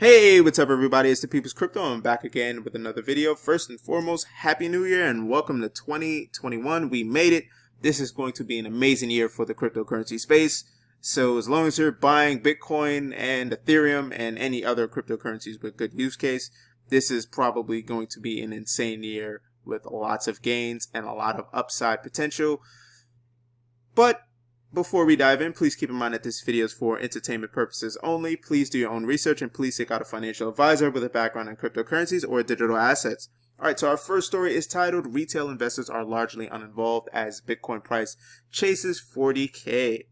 Hey, what's up everybody? It's the People's Crypto. I'm back again with another video. First and foremost, Happy New Year and welcome to 2021. We made it. This is going to be an amazing year for the cryptocurrency space. So as long as you're buying Bitcoin and Ethereum and any other cryptocurrencies with good use case, this is probably going to be an insane year with lots of gains and a lot of upside potential. But before we dive in, please keep in mind that this video is for entertainment purposes only. Please do your own research and please seek out a financial advisor with a background in cryptocurrencies or digital assets. Alright, so our first story is titled, Retail Investors Are Largely Uninvolved as Bitcoin Price Chases 40K.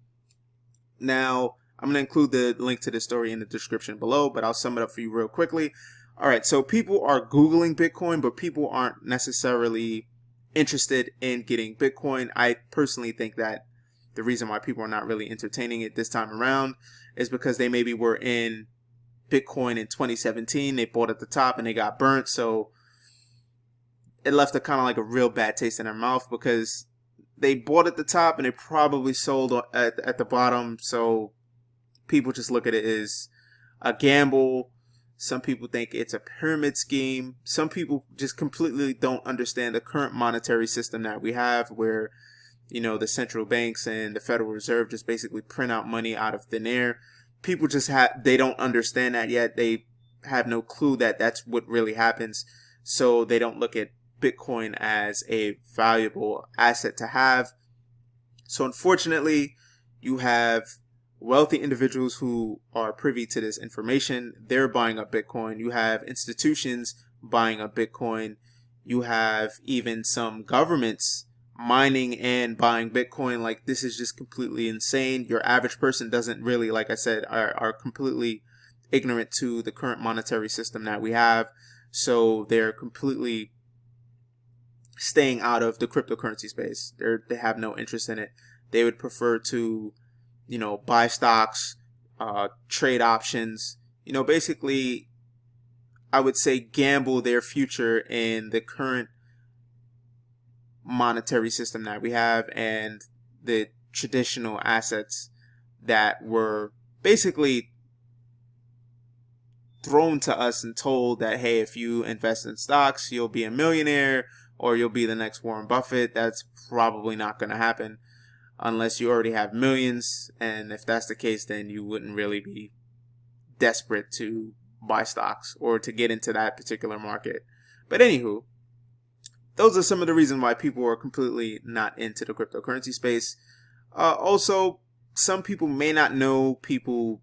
Now, I'm going to include the link to this story in the description below, but I'll sum it up for you real quickly. Alright, so people are Googling Bitcoin, but people aren't necessarily interested in getting Bitcoin. I personally think that the reason why people are not really entertaining it this time around is because they maybe were in Bitcoin in 2017. They bought at the top and they got burnt. So it left a kind of like a real bad taste in their mouth because they bought at the top and they probably sold at the bottom. So people just look at it as a gamble. Some people think it's a pyramid scheme. Some people just completely don't understand the current monetary system that we have where, you know, the central banks and the Federal Reserve just basically print out money out of thin air. People just they don't understand that yet. They have no clue that that's what really happens. So they don't look at Bitcoin as a valuable asset to have. So unfortunately, you have wealthy individuals who are privy to this information. They're buying up Bitcoin. You have institutions buying up Bitcoin. You have even some governments mining and buying Bitcoin. Like, this is just completely insane. Your average person doesn't really, like I said, are completely ignorant to the current monetary system that we have. So they're completely staying out of the cryptocurrency space. They have no interest in it. They would prefer to, you know, buy stocks, trade options, you know, basically, I would say gamble their future in the current monetary system that we have and the traditional assets that were basically thrown to us and told that, hey, if you invest in stocks, you'll be a millionaire or you'll be the next Warren Buffett. That's probably not going to happen unless you already have millions. And if that's the case, then you wouldn't really be desperate to buy stocks or to get into that particular market. But anywho, those are some of the reasons why people are completely not into the cryptocurrency space. Also, some people may not know people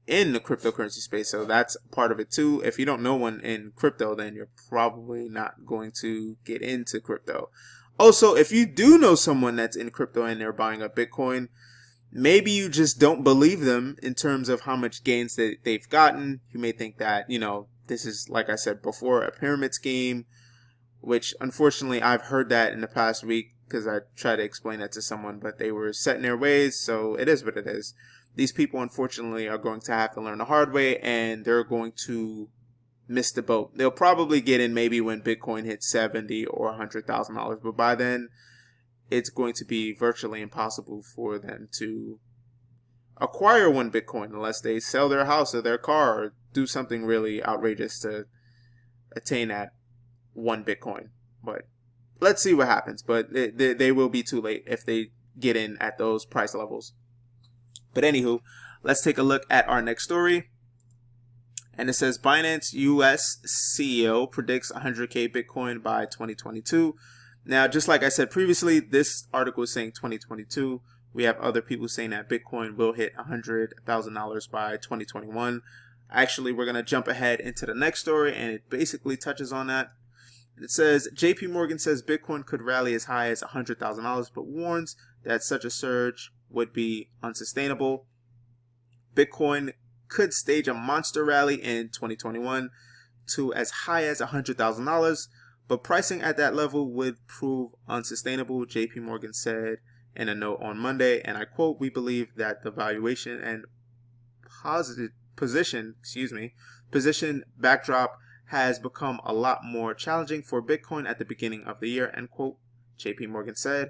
in the cryptocurrency space, so that's part of it too. If you don't know one in crypto, then you're probably not going to get into crypto. Also, if you do know someone that's in crypto and they're buying up Bitcoin, maybe you just don't believe them in terms of how much gains that they've gotten. You may think that, you know, this is, like I said before, a pyramid scheme, which unfortunately I've heard that in the past week because I tried to explain that to someone, but they were set in their ways, so it is what it is. These people unfortunately are going to have to learn the hard way and they're going to miss the boat. They'll probably get in maybe when Bitcoin hits $70,000 or $100,000, but by then it's going to be virtually impossible for them to acquire one Bitcoin unless they sell their house or their car or do something really outrageous to attain that one Bitcoin. But let's see what happens. But they will be too late if they get in at those price levels. But anywho, let's take a look at our next story. And it says Binance US CEO predicts 100K Bitcoin by 2022. Now, just like I said previously, this article is saying 2022. We have other people saying that Bitcoin will hit $100,000 by 2021. Actually, we're going to jump ahead into the next story, and it basically touches on that. It says JPMorgan says Bitcoin could rally as high as $100,000, but warns that such a surge would be unsustainable. Bitcoin could stage a monster rally in 2021 to as high as $100,000, but pricing at that level would prove unsustainable, JPMorgan said in a note on Monday, and I quote, "We believe that the valuation and position backdrop has become a lot more challenging for Bitcoin at the beginning of the year," end quote, JPMorgan said.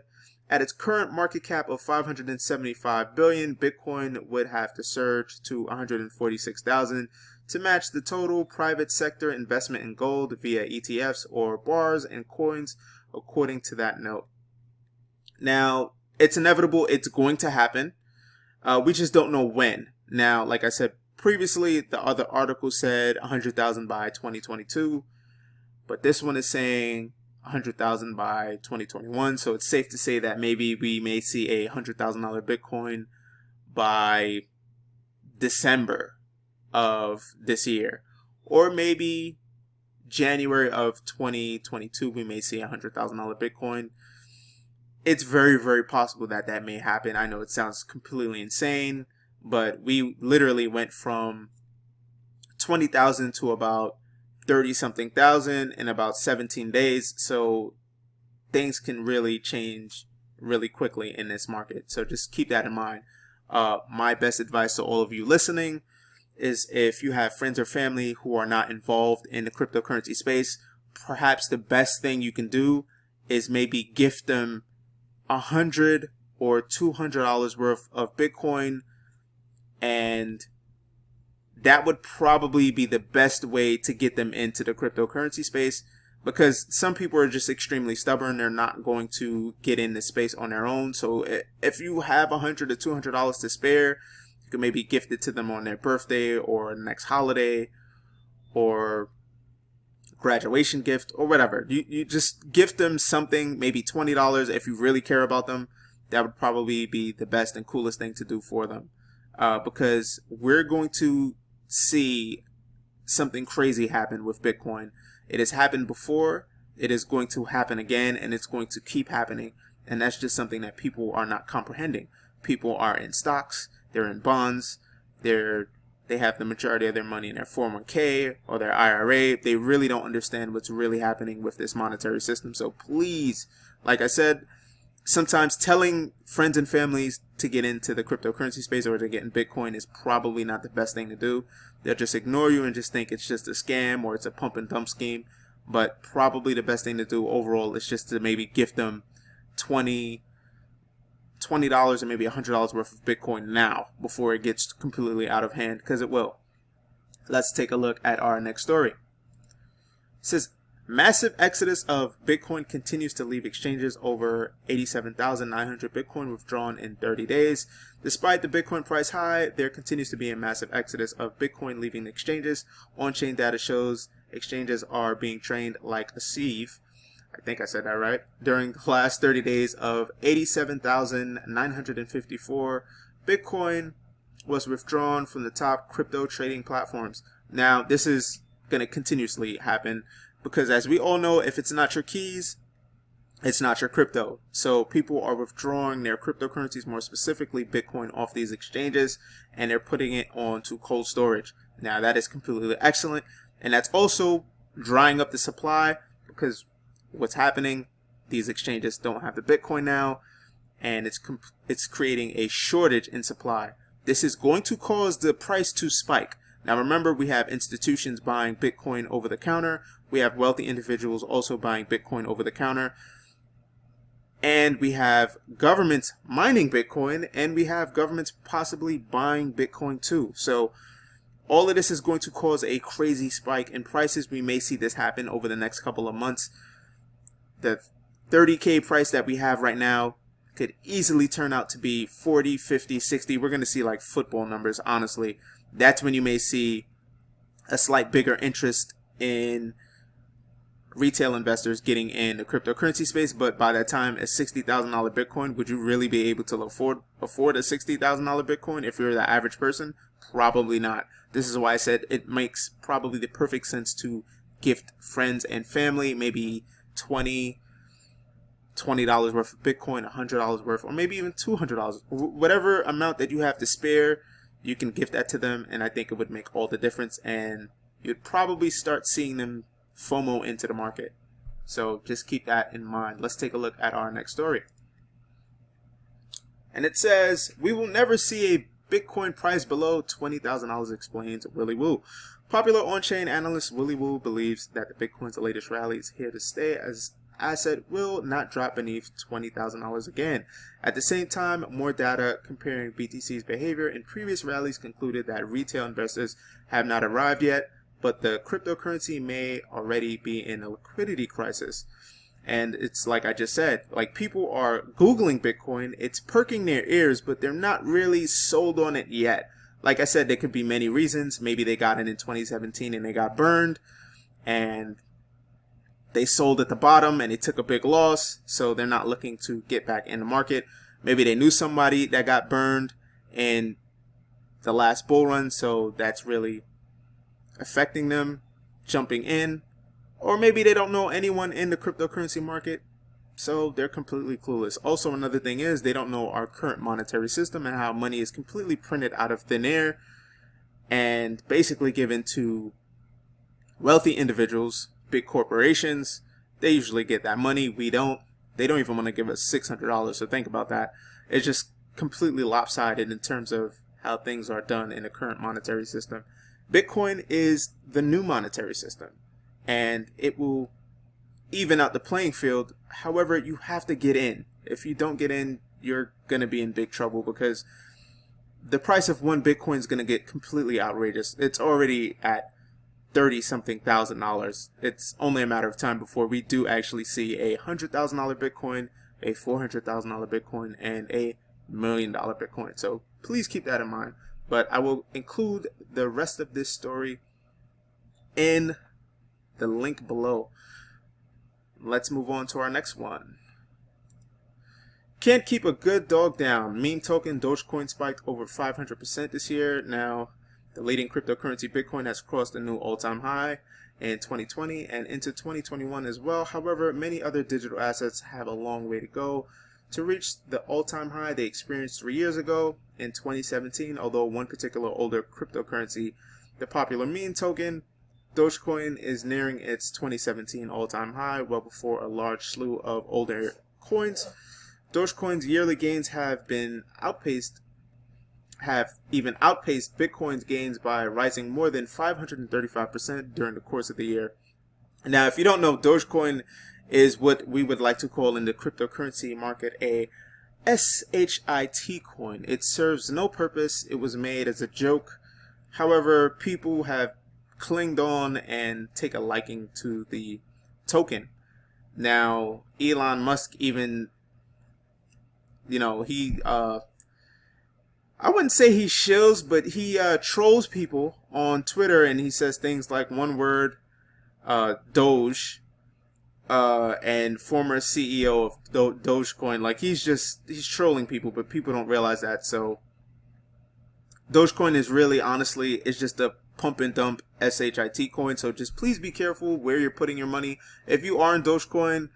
At its current market cap of $575 billion, Bitcoin would have to surge to $146,000 to match the total private sector investment in gold via ETFs or bars and coins, according to that note. Now, it's inevitable. It's going to happen. We just don't know when. Now, like I said previously, the other article said 100,000 by 2022, but this one is saying 100,000 by 2021. So it's safe to say that maybe we may see a $100,000 Bitcoin by December of this year, or maybe January of 2022 we may see a $100,000 Bitcoin. It's very, very possible that that may happen. I know it sounds completely insane, but we literally went from 20,000 to about 30 something thousand in about 17 days. So things can really change really quickly in this market. So just keep that in mind. My best advice to all of you listening is, if you have friends or family who are not involved in the cryptocurrency space, perhaps the best thing you can do is maybe gift them $100 or $200 worth of Bitcoin, and that would probably be the best way to get them into the cryptocurrency space, because some people are just extremely stubborn. They're not going to get in this space on their own. So if you have $100 or $200 to spare, you can maybe gift it to them on their birthday or next holiday or graduation gift or whatever. You just gift them something, maybe $20 if you really care about them. That would probably be the best and coolest thing to do for them, because we're going to see something crazy happen with Bitcoin. It has happened before, it is going to happen again, and it's going to keep happening. And that's just something that people are not comprehending. People are in stocks, they're in bonds, they have the majority of their money in their 401k or their IRA. They really don't understand what's really happening with this monetary system. So please, like I said, sometimes telling friends and families to get into the cryptocurrency space or to get in Bitcoin is probably not the best thing to do. They'll just ignore you and just think it's just a scam or it's a pump and dump scheme. But probably the best thing to do overall is just to maybe gift them $20 or maybe $100 worth of Bitcoin now before it gets completely out of hand, because it will. Let's take a look at our next story. It says, massive exodus of Bitcoin continues to leave exchanges. Over 87,900 Bitcoin withdrawn in 30 days. Despite the Bitcoin price high, there continues to be a massive exodus of Bitcoin leaving exchanges. On-chain data shows exchanges are being trained like a sieve. I think I said that right. During the last 30 days of 87,954 Bitcoin was withdrawn from the top crypto trading platforms. Now, this is going to continuously happen, because as we all know, if it's not your keys, it's not your crypto. So people are withdrawing their cryptocurrencies, more specifically Bitcoin, off these exchanges, and they're putting it onto cold storage. Now, that is completely excellent, and that's also drying up the supply, because what's happening, these exchanges don't have the Bitcoin now, and it's creating a shortage in supply. This is going to cause the price to spike. Now remember, we have institutions buying Bitcoin over the counter. We have wealthy individuals also buying Bitcoin over the counter. And we have governments mining Bitcoin, and we have governments possibly buying Bitcoin too. So all of this is going to cause a crazy spike in prices. We may see this happen over the next couple of months. The 30K price that we have right now could easily turn out to be 40, 50, 60. We're going to see like football numbers, honestly. That's when you may see a slight bigger interest in retail investors getting in the cryptocurrency space. But by that time, a $60,000 Bitcoin, would you really be able to afford a $60,000 Bitcoin if you're the average person? Probably not. This is why I said it makes probably the perfect sense to gift friends and family, maybe $20 worth of Bitcoin, $100 worth, or maybe even $200. Whatever amount that you have to spare, you can gift that to them, and I think it would make all the difference, and you'd probably start seeing them FOMO into the market. So just keep that in mind. Let's take a look at our next story. And it says, we will never see a Bitcoin price below $20,000, explains Willy. Popular on-chain analyst Willy believes that the Bitcoin's latest rally is here to stay, as asset will not drop beneath $20,000 again. At the same time, more data comparing BTC's behavior in previous rallies concluded that retail investors have not arrived yet, but the cryptocurrency may already be in a liquidity crisis. And it's like I just said, like, people are Googling Bitcoin, it's perking their ears, but they're not really sold on it yet. Like I said, there could be many reasons. Maybe they got in 2017 and they got burned, and they sold at the bottom and they took a big loss, so they're not looking to get back in the market. Maybe they knew somebody that got burned in the last bull run, so that's really affecting them jumping in. Or maybe they don't know anyone in the cryptocurrency market, so they're completely clueless. Also, another thing is they don't know our current monetary system and how money is completely printed out of thin air and basically given to wealthy individuals, big corporations. They usually get that money. We don't. They don't even want to give us $600, so think about that. It's just completely lopsided in terms of how things are done in the current monetary system. Bitcoin is the new monetary system, and it will even out the playing field. However, you have to get in. If you don't get in, you're going to be in big trouble, because the price of one Bitcoin is going to get completely outrageous. It's already at $30-something thousand. It's only a matter of time before we do actually see a $100,000 Bitcoin, a $400,000 Bitcoin, and a $1 million Bitcoin. So please keep that in mind. But I will include the rest of this story in the link below. Let's move on to our next one. Can't keep a good dog down. Meme token Dogecoin spiked over 500% this year. Now, the leading cryptocurrency Bitcoin has crossed a new all-time high in 2020 and into 2021 as well. However, many other digital assets have a long way to go to reach the all-time high they experienced 3 years ago in 2017. Although one particular older cryptocurrency, the popular meme token Dogecoin, is nearing its 2017 all-time high well before a large slew of older coins. Dogecoin's yearly gains have even outpaced Bitcoin's gains by rising more than 535% during the course of the year. Now, if you don't know, Dogecoin is what we would like to call in the cryptocurrency market a SHIT coin. It serves no purpose. It was made as a joke. However, people have clinged on and take a liking to the token. Now, Elon Musk even, he I wouldn't say he shills, but he trolls people on Twitter, and he says things like one word, Doge, and former CEO of Dogecoin. Like, he's trolling people, but people don't realize that. So Dogecoin is really, honestly, it's just a pump and dump SHIT coin. So just please be careful where you're putting your money. If you are in Dogecoin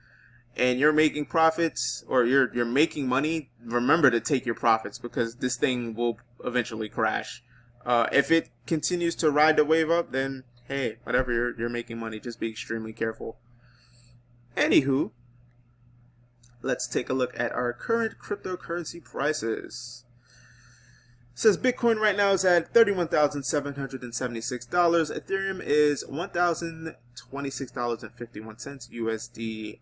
and you're making profits, or you're making money, remember to take your profits, because this thing will eventually crash. If it continues to ride the wave up, then hey, whatever, you're making money. Just be extremely careful. Anywho, let's take a look at our current cryptocurrency prices. It says Bitcoin right now is at $31,776. Ethereum is $1,026.51 USD.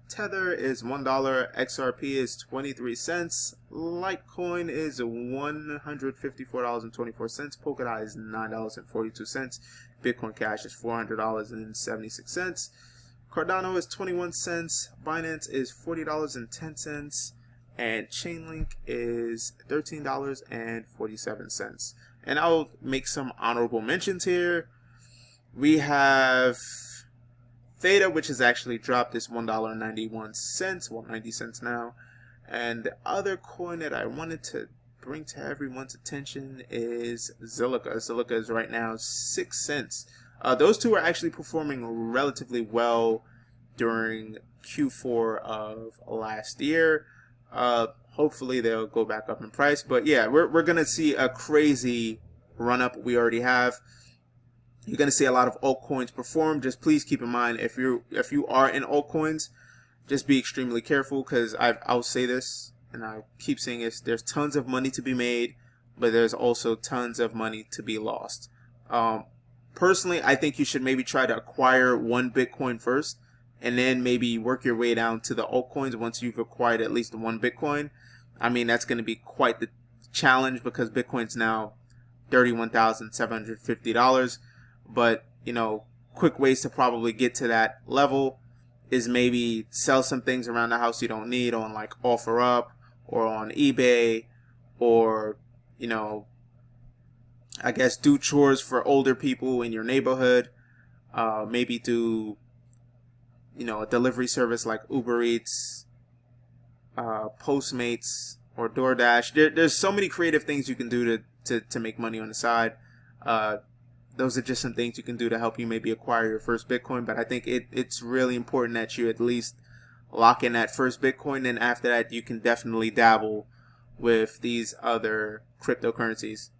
Tether is $1. XRP is 23 cents. Litecoin is $154.24. Polkadot is $9.42. Bitcoin Cash is $400.76. Cardano is 21 cents. Binance is $40.10. And Chainlink is $13.47. And I'll make some honorable mentions here. We have Theta, which has actually dropped, is $1.91, well, 90 cents now. And the other coin that I wanted to bring to everyone's attention is Zilliqa. Zilliqa is right now 6 cents. Those two are actually performing relatively well during Q4 of last year. Hopefully they'll go back up in price. But yeah, we're going to see a crazy run up. We already have. You're going to see a lot of altcoins perform. Just please keep in mind, if you are in altcoins, just be extremely careful, because I'll say this, and I keep saying this, there's tons of money to be made, but there's also tons of money to be lost. Personally, I think you should maybe try to acquire one Bitcoin first and then maybe work your way down to the altcoins once you've acquired at least one Bitcoin. I mean, that's going to be quite the challenge because Bitcoin's now $31,750. But, you know, quick ways to probably get to that level is maybe sell some things around the house you don't need on like OfferUp or on eBay, or, you know, I guess do chores for older people in your neighborhood. Maybe do, you know, a delivery service like Uber Eats, Postmates, or DoorDash. There's so many creative things you can do to make money on the side. Those are just some things you can do to help you maybe acquire your first Bitcoin. But I think it's really important that you at least lock in that first Bitcoin. And after that, you can definitely dabble with these other cryptocurrencies,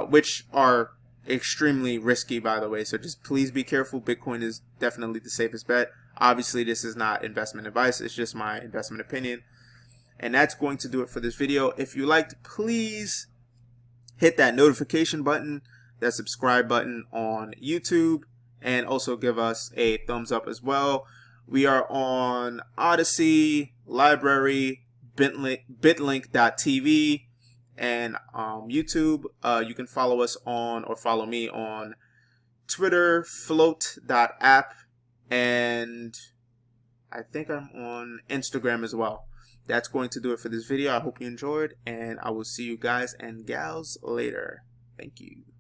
which are extremely risky, by the way. So just please be careful. Bitcoin is definitely the safest bet. Obviously, this is not investment advice. It's just my investment opinion. And that's going to do it for this video. If you liked, please hit that notification button, that subscribe button on YouTube, and also give us a thumbs up as well. We are on ODYSSEY, LBRY, bitlink.tv, and YouTube. You can follow us on, or follow me on Twitter, float.app, and I think I'm on Instagram as well. That's going to do it for this video. I hope you enjoyed, and I will see you guys and gals later. Thank you.